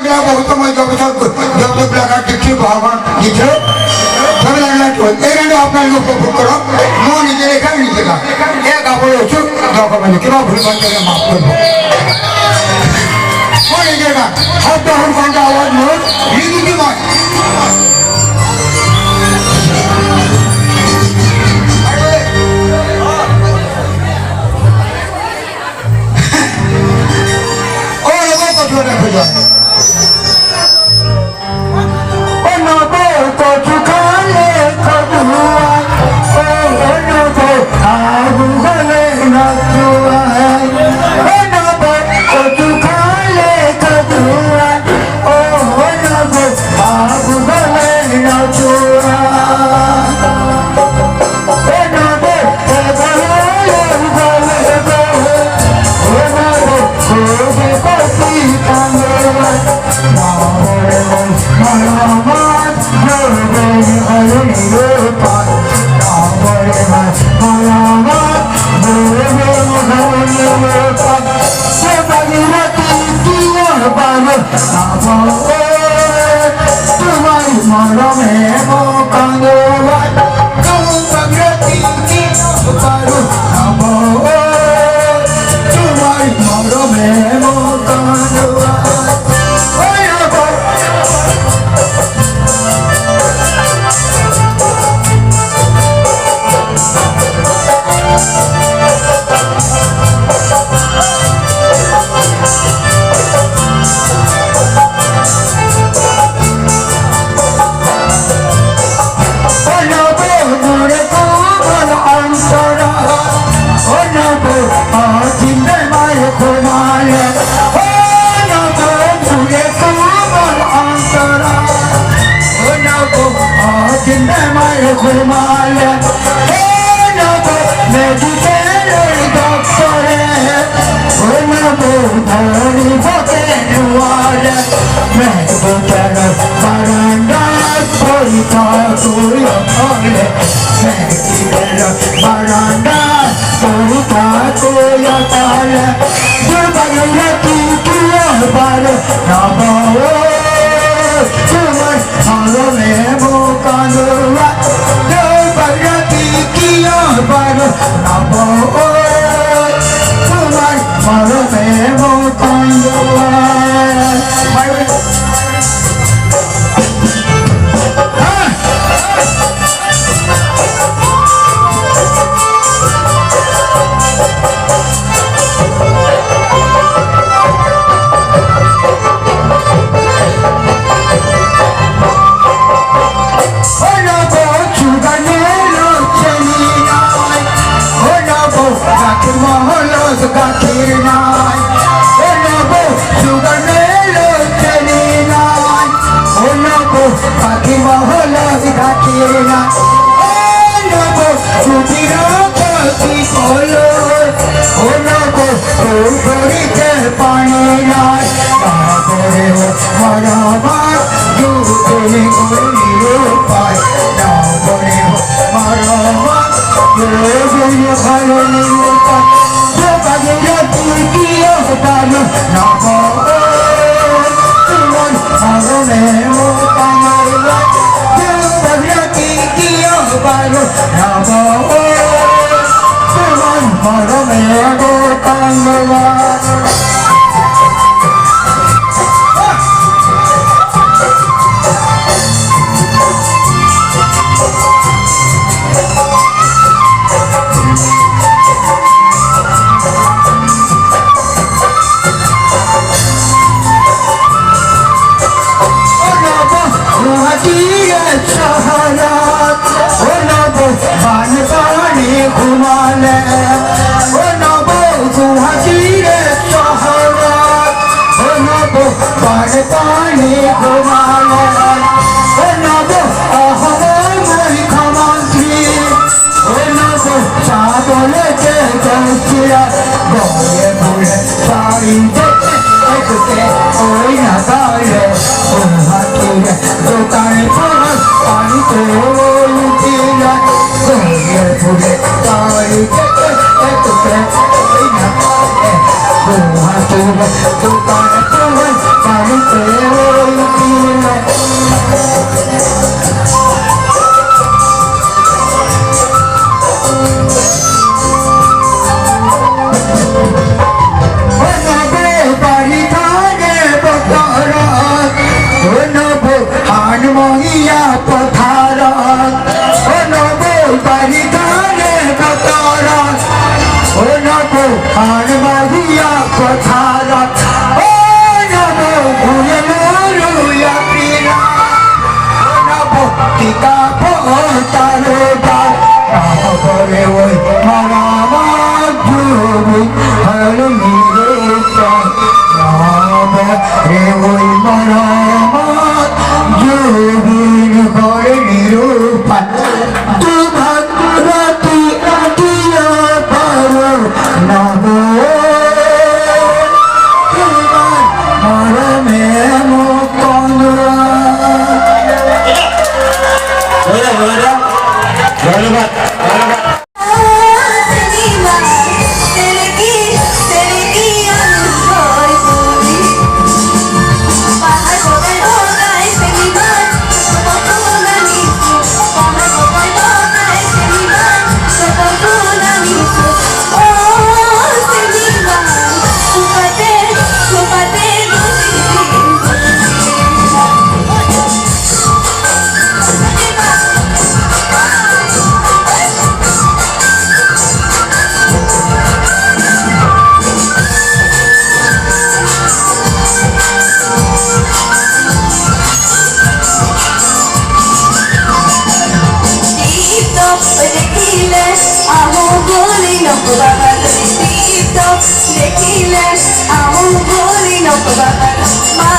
बहुत मैं जब जब लगा चिट्ठी भगवान लिखे सब लगना तो एरंड अपना लोग को करो नो नीचे लिखा नीचे का एक आप लोग चुप दो मैंने क्या भूल बन के माफ कर दो वो नीचे का अब तो हम कौन का आवाज नोट हिंदी की बात और लोगों को छोड़ने को जाए Tuhan Tuhan Tuhan Tuhan মহিয়া পথার ও নব বাড়ি ধারে বতর ও নব আর মহিয়া পথার ও নব ভুলে মরুয়া পিরা ও নব টিকা তারে বারে ওই মারা জুবি হর মিরে রে ওই মারা জুবির ঘরে নিরূপা তোমার রাতি দিয়া পারো নব তোমার মরমে মুকন্দরা ধন্যবাদ। দেখিলে আহ বলি নক বাবা মা